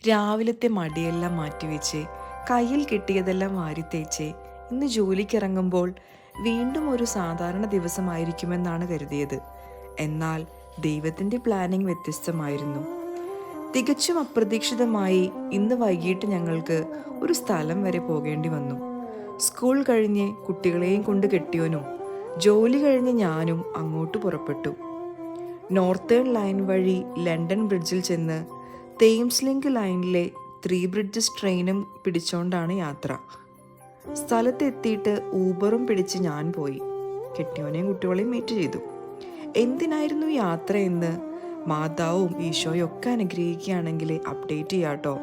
രാവിലത്തെ മടിയെല്ലാം മാറ്റിവെച്ച് കയ്യിൽ കിട്ടിയതെല്ലാം വാരിത്തേച്ച് ഇന്ന് ജോലിക്കിറങ്ങുമ്പോൾ വീണ്ടും ഒരു സാധാരണ ദിവസമായിരിക്കുമെന്നാണ് കരുതിയത്. എന്നാൽ ദൈവത്തിൻ്റെ പ്ലാനിംഗ് വ്യത്യസ്തമായിരുന്നു. തികച്ചും അപ്രതീക്ഷിതമായി ഇന്ന് വൈകിട്ട് ഞങ്ങൾക്ക് ഒരു സ്ഥലം വരെ പോകേണ്ടി വന്നു. സ്കൂൾ കഴിഞ്ഞ് കുട്ടികളെയും കൊണ്ട് കെട്ടിയോനും ജോലി കഴിഞ്ഞ് ഞാനും അങ്ങോട്ട് പുറപ്പെട്ടു. നോർത്തേൺ ലൈൻ വഴി ലണ്ടൻ ബ്രിഡ്ജിൽ ചെന്ന് തേംസ് ലിങ്ക് ലൈനിലെ 3 ബ്രിഡ്ജസ് ട്രെയിനും പിടിച്ചോണ്ടാണ് യാത്ര. സ്ഥലത്തെത്തിയിട്ട് ഊബറും പിടിച്ച് ഞാൻ പോയി. കെട്ടിയോനെയും കുട്ടികളെയും മീറ്റ് ചെയ്തു. എന്തിനായിരുന്നു യാത്രയെന്ന് മാതാവും ഈശോയും ഒക്കെ അനുഗ്രഹിക്കുകയാണെങ്കിൽ അപ്ഡേറ്റ് ചെയ്യാട്ടോ.